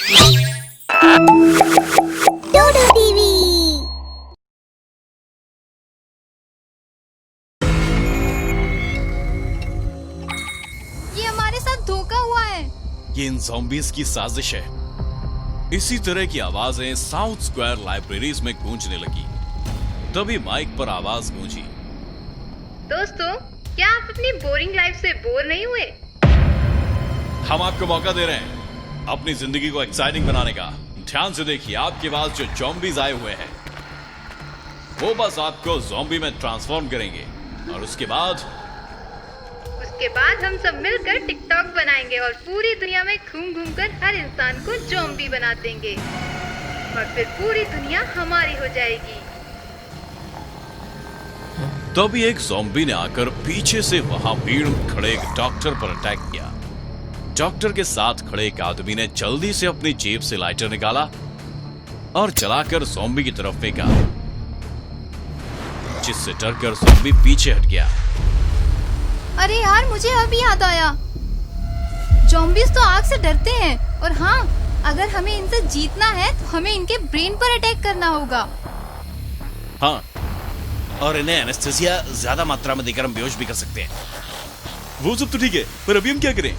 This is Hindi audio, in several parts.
डोडो टीवी। ये हमारे साथ धोखा हुआ है। ये इन ज़ॉम्बीज़ की साजिश है। इसी तरह की आवाजें साउथ स्क्वायर लाइब्रेरीज में गूंजने लगी। तभी माइक पर आवाज गूंजी। दोस्तों, क्या आप अपनी बोरिंग लाइफ से बोर नहीं हुए? हम आपको मौका दे रहे हैं अपनी जिंदगी को एक्साइटिंग बनाने का। ध्यान से देखिए, आपके पास जो ज़ॉम्बीज़ आए हुए हैं वो बस आपको ज़ॉम्बी में ट्रांसफॉर्म करेंगे और उसके बाद हम सब मिलकर टिकटॉक बनाएंगे और पूरी दुनिया में घूम घूम कर हर इंसान को ज़ॉम्बी बना देंगे और फिर पूरी दुनिया हमारी हो जाएगी। तभी एक ज़ॉम्बी ने आकर पीछे से वहां भीड़ में खड़े एक डॉक्टर पर अटैक किया। डॉक्टर के साथ खड़े एक आदमी ने जल्दी से अपनी जेब से लाइटर निकाला और जलाकर ज़ॉम्बी की तरफ फेंका, जिससे डरकर ज़ॉम्बी पीछे हट गया। अरे यार, मुझे अभी याद आया, ज़ॉम्बीज़ तो आग से डरते हैं। और हाँ, अगर हमें इनसे जीतना है तो हमें इनके ब्रेन पर अटैक करना होगा। हाँ, और इन्हें एनेस्थीसिया ज्यादा मात्रा में देकर हम बेहोश भी कर सकते हैं। वो सब तो ठीक है, पर अभी हम क्या करें?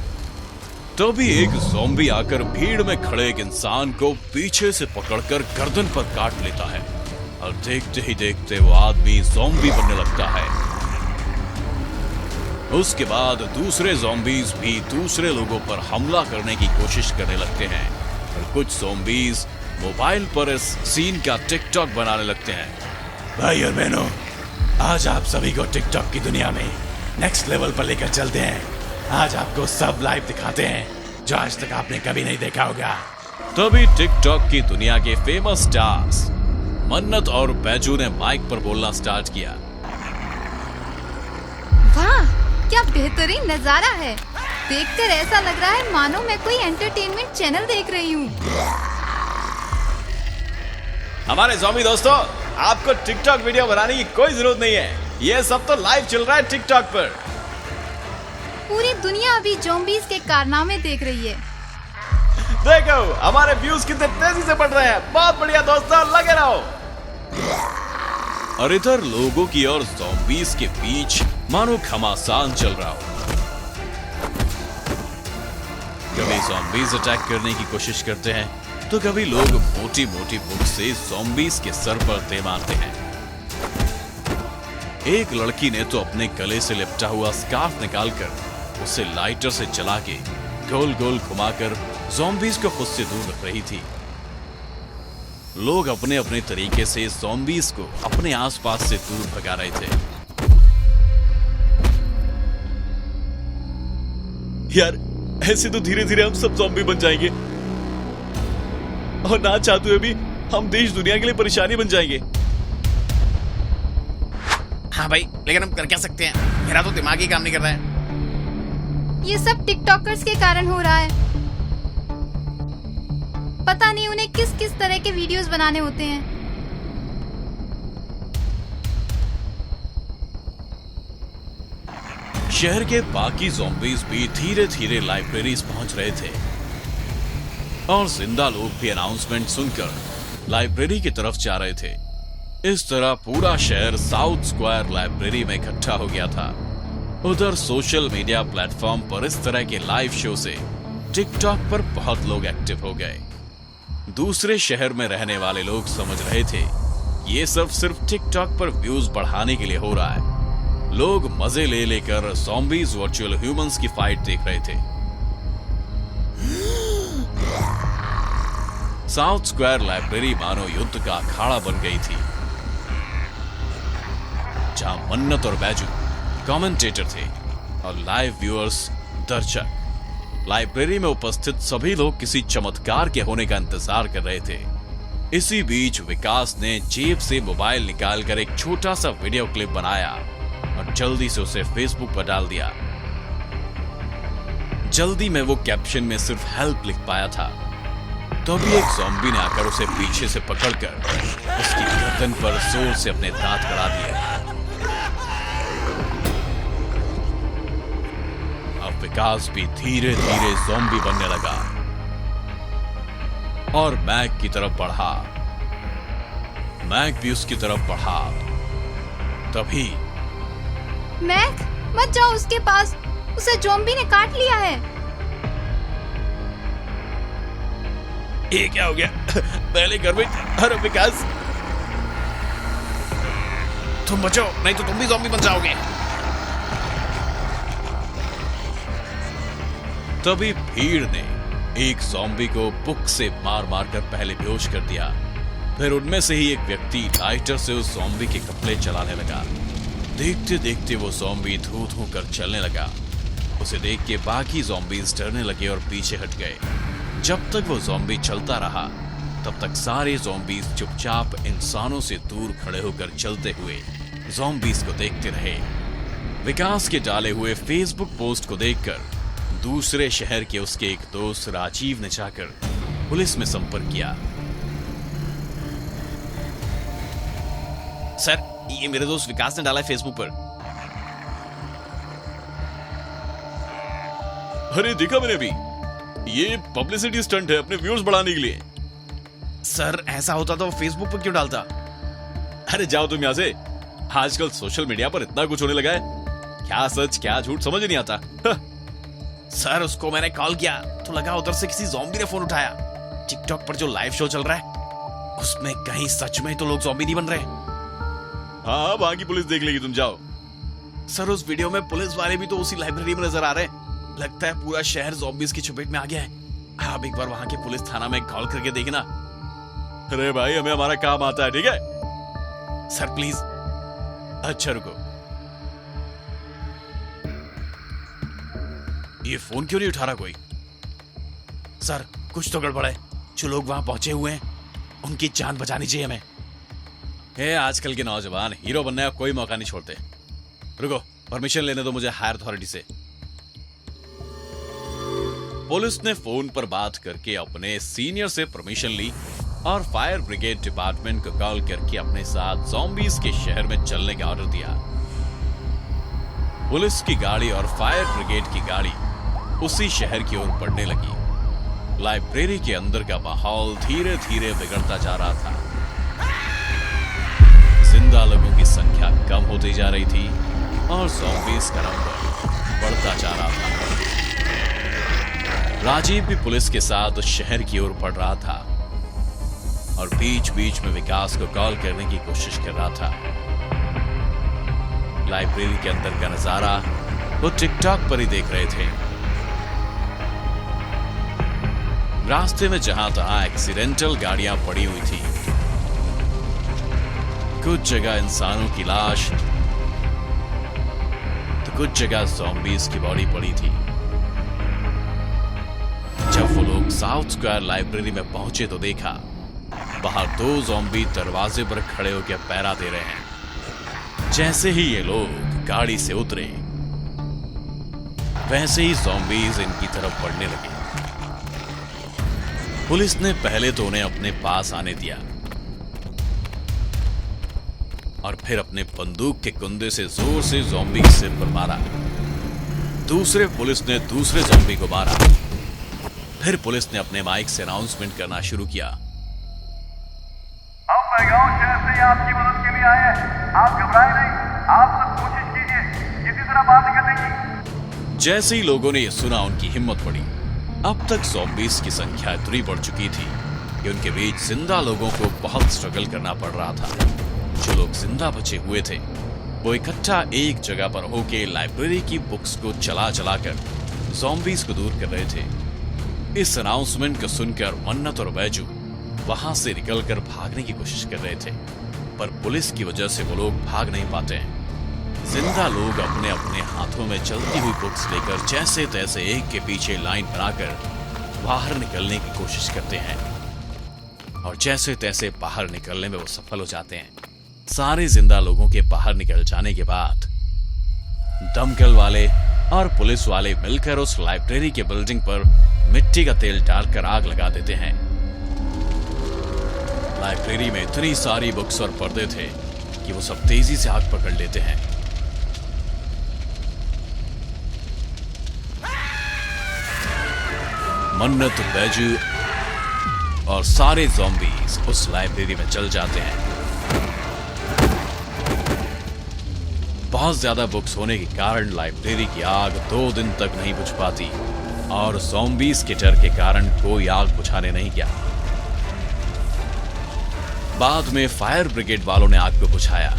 तभी एक ज़ॉम्बी आकर भीड़ में खड़े एक इंसान को पीछे से पकड़कर गर्दन पर काट लेता है और देखते ही देखते वो आदमी ज़ॉम्बी बनने लगता है। उसके बाद दूसरे ज़ॉम्बीज़ भी दूसरे लोगों पर हमला करने की कोशिश करने लगते हैं और कुछ ज़ॉम्बीज़ मोबाइल पर इस सीन का टिकटॉक बनाने लगते हैं। भाई और बहनों, आज आप सभी को टिकटॉक की दुनिया में नेक्स्ट लेवल पर लेकर चलते हैं। आज आपको सब लाइव दिखाते हैं जो आज तक आपने कभी नहीं देखा होगा। तभी टिकटॉक की दुनिया के फेमस स्टार्स मन्नत और बैजू ने माइक पर बोलना स्टार्ट किया। वाह, क्या बेहतरीन नजारा है। देखकर ऐसा लग रहा है मानो मैं कोई एंटरटेनमेंट चैनल देख रही हूँ। हमारे ज़ॉम्बी दोस्तों, आपको टिकटॉक वीडियो बनाने की कोई जरूरत नहीं है। ये सब तो लाइव चल रहा है टिकटॉक पर। पूरी दुनिया अभी ज़ॉम्बीज़ के कारनामे देख रही है। देखो, हमारे व्यूज कितने तेजी से बढ़ रहे हैं। बहुत बढ़िया दोस्तों, लगे रहो। और इधर लोगों की और ज़ॉम्बीज़ के बीच मानो घमासान चल रहा हो। कभी ज़ॉम्बीज़ अटैक करने की कोशिश करते हैं तो कभी लोग मोटी मोटी बुक से ज़ॉम्बीज़ के सर पर दे मारते हैं। एक लड़की ने तो अपने गले से लिपटा हुआ स्कार्फ निकालकर उसे लाइटर से जला के गोल गोल घुमाकर ज़ॉम्बीज़ को खुद से दूर रख रही थी। लोग अपने अपने तरीके से ज़ॉम्बीज़ को अपने आसपास से दूर भगा रहे थे। यार, ऐसे तो धीरे धीरे हम सब ज़ॉम्बी बन जाएंगे और ना चाहते हुए भी हम देश दुनिया के लिए परेशानी बन जाएंगे। हाँ भाई, लेकिन हम कर क्या सकते हैं? मेरा तो दिमाग ही काम नहीं कर रहा है। ये सब टिकटॉकर्स के कारण हो रहा है। पता नहीं उन्हें किस किस तरह के वीडियोस बनाने होते हैं। शहर के बाकी ज़ॉम्बीज़ भी धीरे धीरे लाइब्रेरीज पहुंच रहे थे और जिंदा लोग भी अनाउंसमेंट सुनकर लाइब्रेरी की तरफ जा रहे थे। इस तरह पूरा शहर साउथ स्क्वायर लाइब्रेरी में इकट्ठा हो गया था। उधर सोशल मीडिया प्लेटफॉर्म पर इस तरह के लाइव शो से टिकटॉक पर बहुत लोग एक्टिव हो गए। दूसरे शहर में रहने वाले लोग समझ रहे थे ये सब सिर्फ टिकटॉक पर व्यूज बढ़ाने के लिए हो रहा है। लोग मजे ले लेकर ज़ॉम्बीज़ वर्चुअल ह्यूमंस की फाइट देख रहे थे। साउथ स्क्वायर लाइब्रेरी मानो युद्ध का अखाड़ा बन गई थी, जहां मन्नत और बैजू कमेंटेटर थे और लाइव व्यूअर्स दर्शक। लाइब्रेरी में उपस्थित सभी लोग किसी चमत्कार के होने का इंतजार कर रहे थे। इसी बीच विकास ने जेब से मोबाइल निकालकर एक छोटा सा वीडियो क्लिप बनाया और जल्दी से उसे फेसबुक पर डाल दिया। जल्दी में वो कैप्शन में सिर्फ हेल्प लिख पाया था। तभी एक ज़ॉम्बी ने आकर उसे पीछे से पकड़कर उसकी गर्दन पर जोर से अपने दांत गड़ा दिए। अब विकास भी धीरे धीरे ज़ॉम्बी बनने लगा। और मैक की तरफ बढ़ा। मैक भी उसकी तरफ बढ़ा। तभी मैक, मत जाओ उसके पास, उसे ज़ॉम्बी ने काट लिया है। ये क्या हो गया? पहले घर में हर विकास, तुम बचो नहीं तो तुम भी ज़ॉम्बी बन जाओगे। तभी भीड़ ने एक ज़ॉम्बी को बुक से मार मार कर पहले बेहोश कर दिया। फिर उनमें से ही एक व्यक्ति लाइटर से उस ज़ॉम्बी के कपड़े चलाने लगा। देखते देखते वो ज़ॉम्बी धू धू कर चलने लगा। उसे देख के बाकी ज़ॉम्बीज डरने लगे और पीछे हट गए। जब तक वो ज़ॉम्बी चलता रहा तब तक सारे ज़ॉम्बीज चुपचाप इंसानों से दूर खड़े होकर चलते हुए ज़ॉम्बीज को देखते रहे। विकास के डाले हुए फेसबुक पोस्ट को देखकर दूसरे शहर के उसके एक दोस्त राजीव ने जाकर पुलिस में संपर्क किया। सर, ये मेरे दोस्त विकास ने डाला है फेसबुक पर। अरे देखा मैंने भी, ये पब्लिसिटी स्टंट है अपने व्यूअर्स बढ़ाने के लिए। सर, ऐसा होता तो फेसबुक पर क्यों डालता? अरे जाओ तुम यहां से, आजकल सोशल मीडिया पर इतना कुछ होने लगा है, क्या सच क्या झूठ समझ नहीं आता। सर, उसको मैंने कॉल किया तो लगा उधर से किसी ज़ॉम्बी ने फोन उठाया। टिकटॉक पर जो लाइव शो चल रहा है उसमें कहीं सच में तो लोग ज़ॉम्बी नहीं बन रहे। हाँ, वहां की पुलिस देख लेगी, तुम जाओ। सर, उस वीडियो में पुलिस वाले भी तो उसी लाइब्रेरी में नजर आ रहे हैं। लगता है पूरा शहर ज़ॉम्बीज की चपेट में आ गया है। आप एक बार वहां के पुलिस थाना में कॉल करके देखना। अरे भाई, हमें हमारा काम आता है, ठीक है? Sir please. अच्छा रुको, ये फोन क्यों नहीं उठा रहा कोई? सर, कुछ तो गड़बड़ है। जो लोग वहां पहुंचे हुए हैं उनकी जान बचानी चाहिए हमें। आजकल के नौजवान हीरो बनने का कोई मौका नहीं छोड़ते। रुको, परमिशन लेने दो मुझे हायर अथॉरिटी से। पुलिस ने फोन पर बात करके अपने सीनियर से परमिशन ली और फायर ब्रिगेड डिपार्टमेंट को कॉल करके अपने साथ ज़ॉम्बीज के शहर में चलने का ऑर्डर दिया। पुलिस की गाड़ी और फायर ब्रिगेड की गाड़ी उसी शहर की ओर बढ़ने लगी। लाइब्रेरी के अंदर का माहौल धीरे धीरे बिगड़ता जा रहा था। जिंदा लोगों की संख्या कम होती जा रही थी और ज़ॉम्बीज का नंबर बढ़ता जा रहा था। राजीव भी पुलिस के साथ उस शहर की ओर बढ़ रहा था और बीच बीच में विकास को कॉल करने की कोशिश कर रहा था। लाइब्रेरी के अंदर का नजारा वो टिकटॉक पर ही देख रहे थे। रास्ते में जहां तहां एक्सीडेंटल गाड़ियां पड़ी हुई थी। कुछ जगह इंसानों की लाश तो कुछ जगह ज़ॉम्बीज की बॉडी पड़ी थी। जब वो लोग साउथ स्क्वायर लाइब्रेरी में पहुंचे तो देखा बाहर दो ज़ॉम्बी दरवाजे पर खड़े होकर पहरा दे रहे हैं। जैसे ही ये लोग गाड़ी से उतरे वैसे ही ज़ॉम्बीज इनकी तरफ बढ़ने लगे। पुलिस ने पहले तो उन्हें अपने पास आने दिया और फिर अपने बंदूक के कुंदे से जोर से ज़ॉम्बी के सिर पर मारा। दूसरे पुलिस ने दूसरे ज़ॉम्बी को मारा। फिर पुलिस ने अपने माइक से अनाउंसमेंट करना शुरू किया। हम पैगाम शहर से आपकी मदद के लिए आए हैं। आप घबराएं नहीं, आप सब कोशिश कीजिए किसी तरह बात निकलने की। जैसे ही लोगों ने यह सुना उनकी हिम्मत बढ़ी। अब तक ज़ॉम्बीज की संख्या इतनी बढ़ चुकी थी कि उनके बीच जिंदा लोगों को बहुत स्ट्रगल करना पड़ रहा था। जो लोग जिंदा बचे हुए थे वो इकट्ठा एक जगह पर होके लाइब्रेरी की बुक्स को चला चला कर ज़ॉम्बीज को दूर कर रहे थे। इस अनाउंसमेंट को सुनकर मन्नत और बैजू वहां से निकलकर भागने की कोशिश कर रहे थे, पर पुलिस की वजह से वो लोग भाग नहीं पाते हैं। जिंदा लोग अपने अपने हाथों में चलती हुई बुक्स लेकर जैसे तैसे एक के पीछे लाइन बनाकर बाहर निकलने की कोशिश करते हैं और जैसे तैसे बाहर निकलने में वो सफल हो जाते हैं। सारे जिंदा लोगों के बाहर निकल जाने के बाद दमकल वाले और पुलिस वाले मिलकर उस लाइब्रेरी के बिल्डिंग पर मिट्टी का तेल डालकर आग लगा देते हैं। लाइब्रेरी में इतनी सारी बुक्स और पर्दे थे कि वो सब तेजी से आग पकड़ लेते हैं। मन्नत, बैजू और सारे ज़ॉम्बीज उस लाइब्रेरी में चल जाते हैं। बहुत ज्यादा बुक्स होने के कारण लाइब्रेरी की आग 2 दिन तक नहीं बुझ पाती और ज़ॉम्बीज के डर के कारण कोई आग बुझाने नहीं गया। बाद में फायर ब्रिगेड वालों ने आग को बुझाया।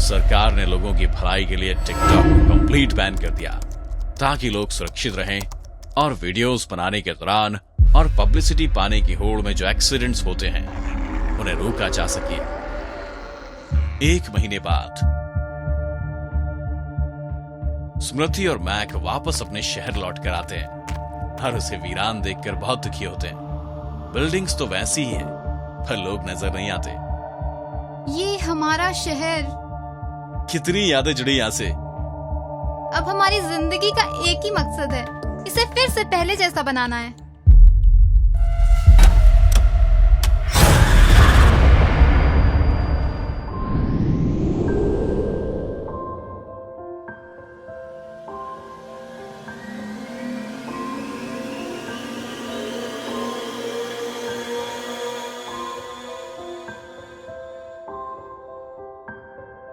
सरकार ने लोगों की भलाई के लिए टिकटॉक को कंप्लीट बैन कर दिया ताकि लोग सुरक्षित रहें और वीडियोस बनाने के दौरान और पब्लिसिटी पाने की होड़ में जो एक्सीडेंट्स होते हैं उन्हें रोका जा सके। 1 महीने बाद स्मृति और मैक वापस अपने शहर लौट कर आते हैं और उसे वीरान देखकर बहुत दुखी होते हैं। बिल्डिंग्स तो वैसी ही हैं, पर लोग नजर नहीं आते। ये हमारा शहर। कितनी यादें जुड़ी यहाँ से। अब हमारी जिंदगी का एक ही मकसद है, इसे फिर से पहले जैसा बनाना है।